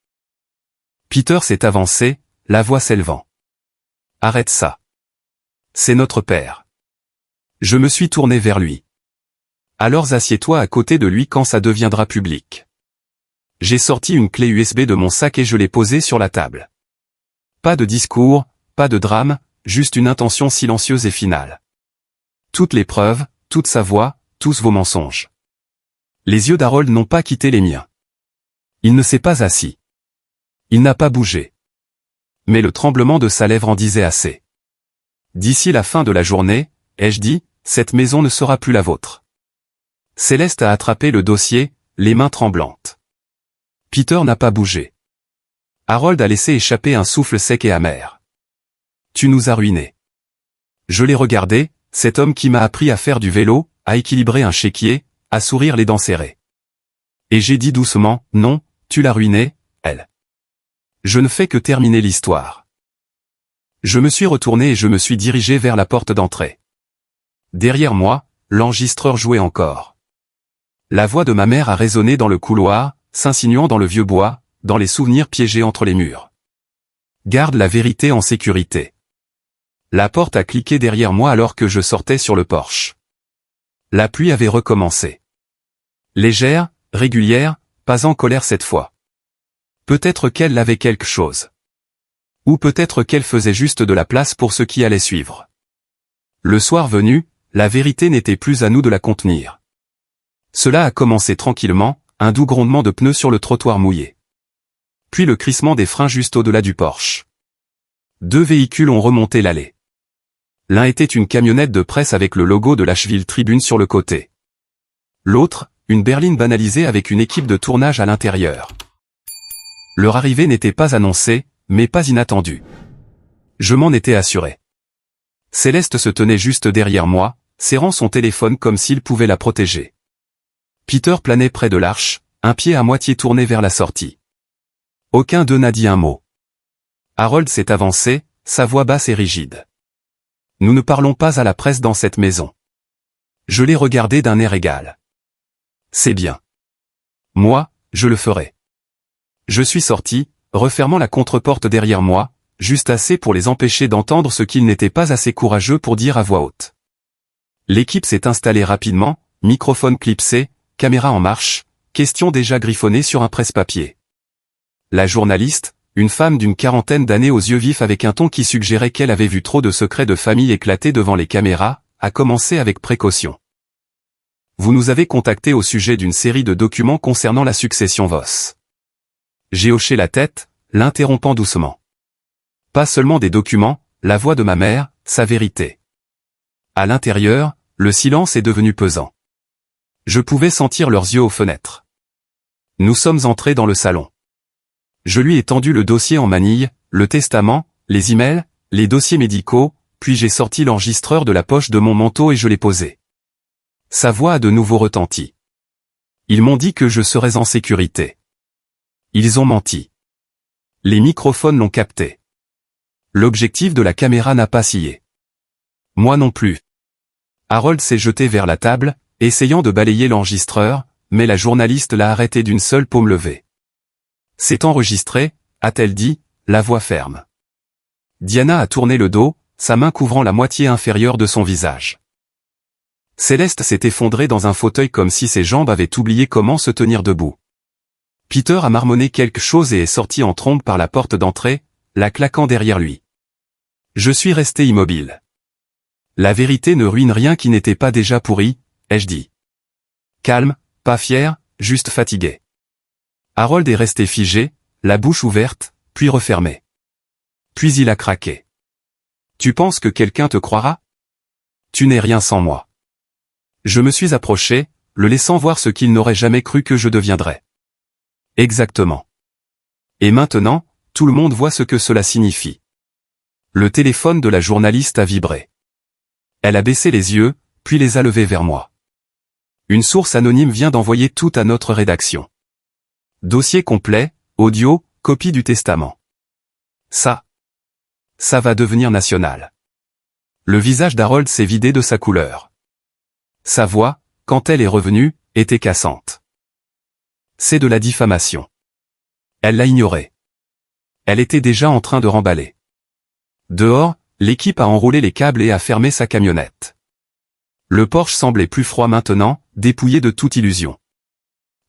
Peter s'est avancé, la voix s'élevant. Arrête ça. C'est notre père. Je me suis tourné vers lui. Alors assieds-toi à côté de lui quand ça deviendra public. J'ai sorti une clé USB de mon sac et je l'ai posée sur la table. Pas de discours, pas de drame, juste une intention silencieuse et finale. Toutes les preuves, toute sa voix, tous vos mensonges. Les yeux d'Harold n'ont pas quitté les miens. Il ne s'est pas assis. Il n'a pas bougé. Mais le tremblement de sa lèvre en disait assez. D'ici la fin de la journée, ai-je dit, cette maison ne sera plus la vôtre. Céleste a attrapé le dossier, les mains tremblantes. Peter n'a pas bougé. Harold a laissé échapper un souffle sec et amer. Tu nous as ruinés. Je l'ai regardé, cet homme qui m'a appris à faire du vélo, à équilibrer un chéquier, à sourire les dents serrées. Et j'ai dit doucement, non, tu l'as ruiné, elle. Je ne fais que terminer l'histoire. Je me suis retourné et je me suis dirigé vers la porte d'entrée. Derrière moi, l'enregistreur jouait encore. La voix de ma mère a résonné dans le couloir, s'insinuant dans le vieux bois, dans les souvenirs piégés entre les murs. Garde la vérité en sécurité. La porte a cliqué derrière moi alors que je sortais sur le porche. La pluie avait recommencé. Légère, régulière, pas en colère cette fois. Peut-être qu'elle avait quelque chose. Ou peut-être qu'elle faisait juste de la place pour ce qui allait suivre. Le soir venu, la vérité n'était plus à nous de la contenir. Cela a commencé tranquillement, un doux grondement de pneus sur le trottoir mouillé. Puis le crissement des freins juste au-delà du porche. 2 véhicules ont remonté l'allée. L'un était une camionnette de presse avec le logo de l'Asheville Tribune sur le côté. L'autre, une berline banalisée avec une équipe de tournage à l'intérieur. Leur arrivée n'était pas annoncée, mais pas inattendue. Je m'en étais assuré. Céleste se tenait juste derrière moi, serrant son téléphone comme s'il pouvait la protéger. Peter planait près de l'arche, un pied à moitié tourné vers la sortie. Aucun d'eux n'a dit un mot. Harold s'est avancé, sa voix basse et rigide. Nous ne parlons pas à la presse dans cette maison. Je l'ai regardé d'un air égal. C'est bien. Moi, je le ferai. Je suis sorti, refermant la contre-porte derrière moi, juste assez pour les empêcher d'entendre ce qu'ils n'étaient pas assez courageux pour dire à voix haute. L'équipe s'est installée rapidement, microphone clipsé, caméra en marche, questions déjà griffonnées sur un presse-papier. La journaliste, une femme d'une quarantaine d'années aux yeux vifs avec un ton qui suggérait qu'elle avait vu trop de secrets de famille éclater devant les caméras, a commencé avec précaution. Vous nous avez contacté au sujet d'une série de documents concernant la succession Voss. J'ai hoché la tête, l'interrompant doucement. Pas seulement des documents, la voix de ma mère, sa vérité. À l'intérieur, le silence est devenu pesant. Je pouvais sentir leurs yeux aux fenêtres. Nous sommes entrés dans le salon. Je lui ai tendu le dossier en manille, le testament, les emails, les dossiers médicaux, puis j'ai sorti l'enregistreur de la poche de mon manteau et je l'ai posé. Sa voix a de nouveau retenti. Ils m'ont dit que je serais en sécurité. Ils ont menti. Les microphones l'ont capté. L'objectif de la caméra n'a pas scié. Moi non plus. Harold s'est jeté vers la table, essayant de balayer l'enregistreur, mais la journaliste l'a arrêté d'une seule paume levée. C'est enregistré, a-t-elle dit, la voix ferme. Diana a tourné le dos, sa main couvrant la moitié inférieure de son visage. Céleste s'est effondrée dans un fauteuil comme si ses jambes avaient oublié comment se tenir debout. Peter a marmonné quelque chose et est sorti en trombe par la porte d'entrée, la claquant derrière lui. Je suis resté immobile. La vérité ne ruine rien qui n'était pas déjà pourri, ai-je dit. Calme, pas fier, juste fatigué. Harold est resté figé, la bouche ouverte, puis refermée. Puis il a craqué. Tu penses que quelqu'un te croira? Tu n'es rien sans moi. Je me suis approché, le laissant voir ce qu'il n'aurait jamais cru que je deviendrais. Exactement. Et maintenant, tout le monde voit ce que cela signifie. Le téléphone de la journaliste a vibré. Elle a baissé les yeux, puis les a levés vers moi. Une source anonyme vient d'envoyer tout à notre rédaction. Dossier complet, audio, copie du testament. Ça va devenir national. Le visage d'Harold s'est vidé de sa couleur. Sa voix, quand elle est revenue, était cassante. C'est de la diffamation. Elle l'a ignoré. Elle était déjà en train de remballer. Dehors, l'équipe a enroulé les câbles et a fermé sa camionnette. Le porche semblait plus froid maintenant, dépouillé de toute illusion.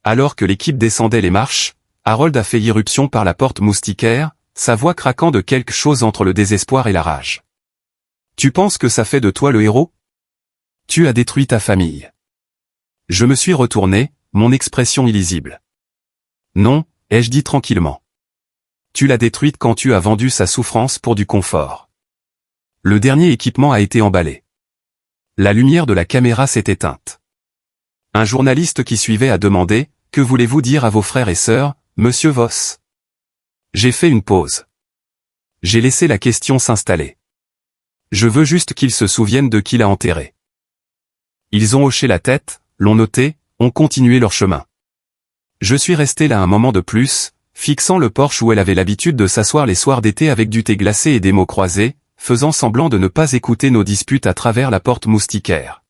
Alors que l'équipe descendait les marches, Harold a fait irruption par la porte moustiquaire, sa voix craquant de quelque chose entre le désespoir et la rage. Tu penses que ça fait de toi le héros? Tu as détruit ta famille. Je me suis retourné, mon expression illisible. Non, ai-je dit tranquillement. Tu l'as détruite quand tu as vendu sa souffrance pour du confort. Le dernier équipement a été emballé. La lumière de la caméra s'est éteinte. Un journaliste qui suivait a demandé, « Que voulez-vous dire à vos frères et sœurs, monsieur Voss ?» J'ai fait une pause. J'ai laissé la question s'installer. Je veux juste qu'ils se souviennent de qui l'a enterré. Ils ont hoché la tête, l'ont noté, ont continué leur chemin. Je suis resté là un moment de plus, fixant le porche où elle avait l'habitude de s'asseoir les soirs d'été avec du thé glacé et des mots croisés, faisant semblant de ne pas écouter nos disputes à travers la porte moustiquaire.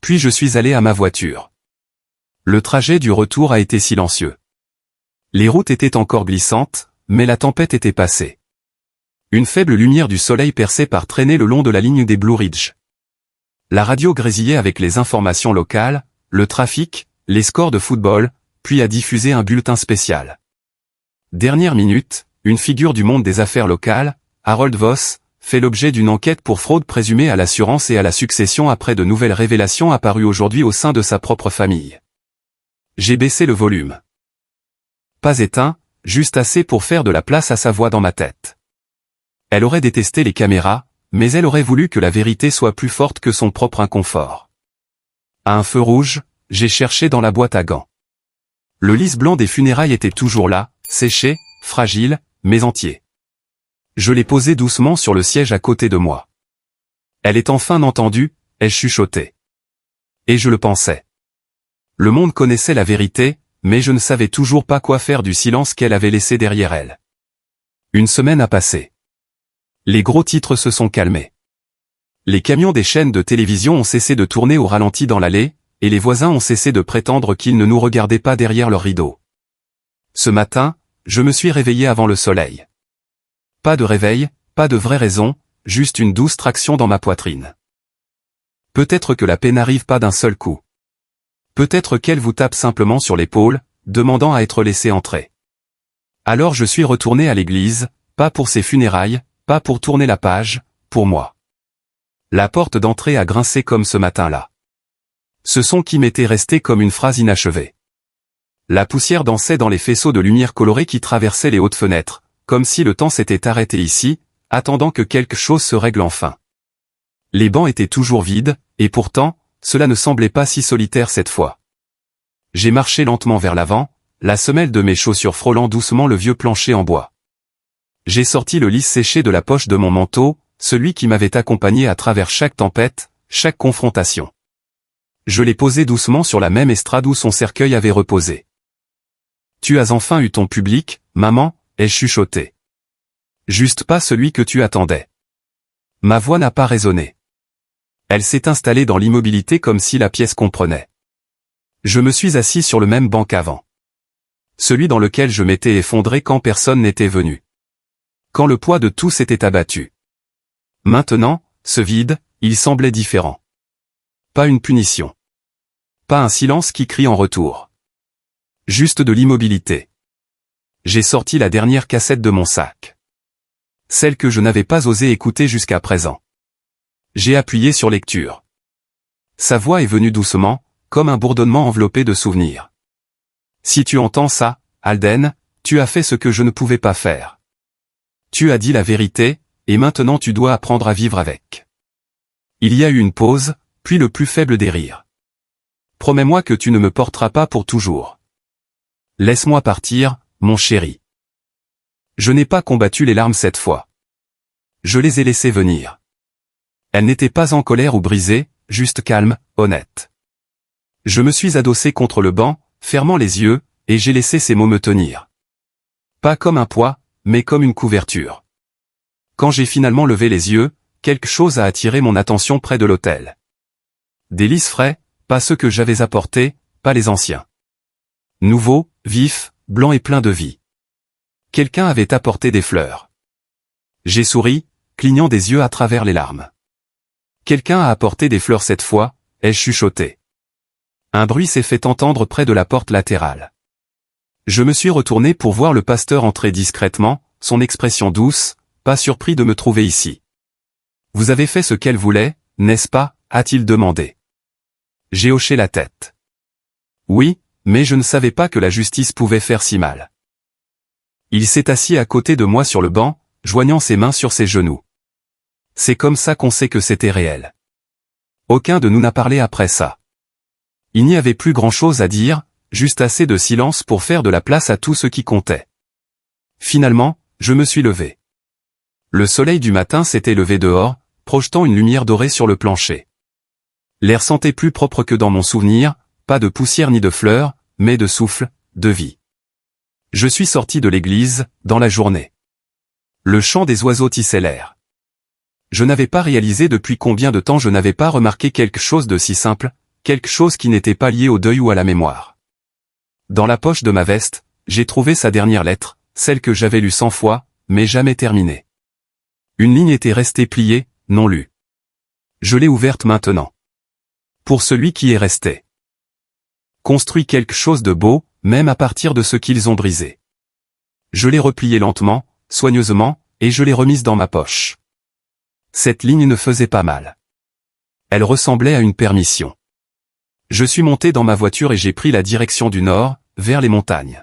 Puis je suis allé à ma voiture. Le trajet du retour a été silencieux. Les routes étaient encore glissantes, mais la tempête était passée. Une faible lumière du soleil perçait par traîner le long de la ligne des Blue Ridge. La radio grésillait avec les informations locales, le trafic, les scores de football, puis a diffusé un bulletin spécial. Dernière minute, une figure du monde des affaires locales, Harold Voss, fait l'objet d'une enquête pour fraude présumée à l'assurance et à la succession après de nouvelles révélations apparues aujourd'hui au sein de sa propre famille. J'ai baissé le volume. Pas éteint, juste assez pour faire de la place à sa voix dans ma tête. Elle aurait détesté les caméras, mais elle aurait voulu que la vérité soit plus forte que son propre inconfort. À un feu rouge, j'ai cherché dans la boîte à gants. Le lys blanc des funérailles était toujours là, séché, fragile, mais entier. Je l'ai posé doucement sur le siège à côté de moi. Elle est enfin entendue, ai-je chuchoté. Et je le pensais. Le monde connaissait la vérité, mais je ne savais toujours pas quoi faire du silence qu'elle avait laissé derrière elle. Une semaine a passé. Les gros titres se sont calmés. Les camions des chaînes de télévision ont cessé de tourner au ralenti dans l'allée, et les voisins ont cessé de prétendre qu'ils ne nous regardaient pas derrière leurs rideaux. Ce matin, je me suis réveillé avant le soleil. Pas de réveil, pas de vraie raison, juste une douce traction dans ma poitrine. Peut-être que la paix n'arrive pas d'un seul coup. Peut-être qu'elle vous tape simplement sur l'épaule, demandant à être laissé entrer. Alors je suis retourné à l'église, pas pour ses funérailles, pas pour tourner la page, pour moi. La porte d'entrée a grincé comme ce matin-là. Ce son qui m'était resté comme une phrase inachevée. La poussière dansait dans les faisceaux de lumière colorée qui traversaient les hautes fenêtres, comme si le temps s'était arrêté ici, attendant que quelque chose se règle enfin. Les bancs étaient toujours vides, et pourtant, cela ne semblait pas si solitaire cette fois. J'ai marché lentement vers l'avant, la semelle de mes chaussures frôlant doucement le vieux plancher en bois. J'ai sorti le lys séché de la poche de mon manteau, celui qui m'avait accompagné à travers chaque tempête, chaque confrontation. Je l'ai posé doucement sur la même estrade où son cercueil avait reposé. « Tu as enfin eu ton public, maman » ai-je chuchoté. Juste pas celui que tu attendais. Ma voix n'a pas résonné. Elle s'est installée dans l'immobilité comme si la pièce comprenait. Je me suis assis sur le même banc qu'avant. Celui dans lequel je m'étais effondré quand personne n'était venu. Quand le poids de tout s'était abattu. Maintenant, ce vide, il semblait différent. Pas une punition. Pas un silence qui crie en retour. Juste de l'immobilité. J'ai sorti la dernière cassette de mon sac. Celle que je n'avais pas osé écouter jusqu'à présent. J'ai appuyé sur lecture. Sa voix est venue doucement, comme un bourdonnement enveloppé de souvenirs. Si tu entends ça, Alden, tu as fait ce que je ne pouvais pas faire. Tu as dit la vérité, et maintenant tu dois apprendre à vivre avec. Il y a eu une pause, puis le plus faible des rires. Promets-moi que tu ne me porteras pas pour toujours. Laisse-moi partir, mon chéri. Je n'ai pas combattu les larmes cette fois. Je les ai laissées venir. Elles n'étaient pas en colère ou brisées, juste calmes, honnêtes. Je me suis adossé contre le banc, fermant les yeux, et j'ai laissé ces mots me tenir. Pas comme un poids, mais comme une couverture. Quand j'ai finalement levé les yeux, quelque chose a attiré mon attention près de l'autel. Des lys frais, pas ceux que j'avais apportés, pas les anciens. Nouveaux, vifs, blancs et pleins de vie. Quelqu'un avait apporté des fleurs. J'ai souri, clignant des yeux à travers les larmes. Quelqu'un a apporté des fleurs cette fois, ai-je chuchoté. Un bruit s'est fait entendre près de la porte latérale. Je me suis retourné pour voir le pasteur entrer discrètement, son expression douce, pas surpris de me trouver ici. Vous avez fait ce qu'elle voulait, n'est-ce pas, a-t-il demandé. J'ai hoché la tête. Oui, mais je ne savais pas que la justice pouvait faire si mal. Il s'est assis à côté de moi sur le banc, joignant ses mains sur ses genoux. C'est comme ça qu'on sait que c'était réel. Aucun de nous n'a parlé après ça. Il n'y avait plus grand-chose à dire, juste assez de silence pour faire de la place à tout ce qui comptait. Finalement, je me suis levé. Le soleil du matin s'était levé dehors, projetant une lumière dorée sur le plancher. L'air sentait plus propre que dans mon souvenir, pas de poussière ni de fleurs, mais de souffle, de vie. Je suis sorti de l'église, dans la journée. Le chant des oiseaux tissait l'air. Je n'avais pas réalisé depuis combien de temps je n'avais pas remarqué quelque chose de si simple, quelque chose qui n'était pas lié au deuil ou à la mémoire. Dans la poche de ma veste, j'ai trouvé sa dernière lettre, celle que j'avais lue 100 fois, mais jamais terminée. Une ligne était restée pliée, non lue. Je l'ai ouverte maintenant. Pour celui qui est resté. Construit quelque chose de beau, même à partir de ce qu'ils ont brisé. Je l'ai repliée lentement, soigneusement, et je l'ai remise dans ma poche. Cette ligne ne faisait pas mal. Elle ressemblait à une permission. Je suis monté dans ma voiture et j'ai pris la direction du nord, vers les montagnes.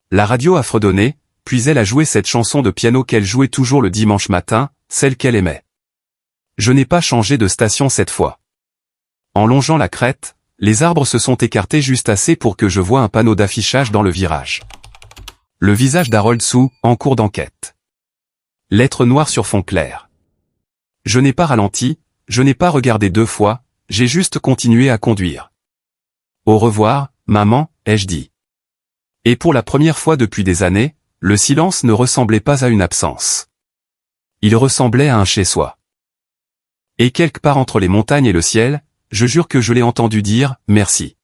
La radio a fredonné, puis elle a joué cette chanson de piano qu'elle jouait toujours le dimanche matin, celle qu'elle aimait. Je n'ai pas changé de station cette fois. En longeant la crête, les arbres se sont écartés juste assez pour que je voie un panneau d'affichage dans le virage. Le visage d'Harold Sue, en cours d'enquête. Lettres noires sur fond clair. Je n'ai pas ralenti, je n'ai pas regardé 2 fois, j'ai juste continué à conduire. Au revoir, maman, ai-je dit. Et pour la première fois depuis des années, le silence ne ressemblait pas à une absence. Il ressemblait à un chez-soi. Et quelque part entre les montagnes et le ciel, je jure que je l'ai entendu dire « merci ».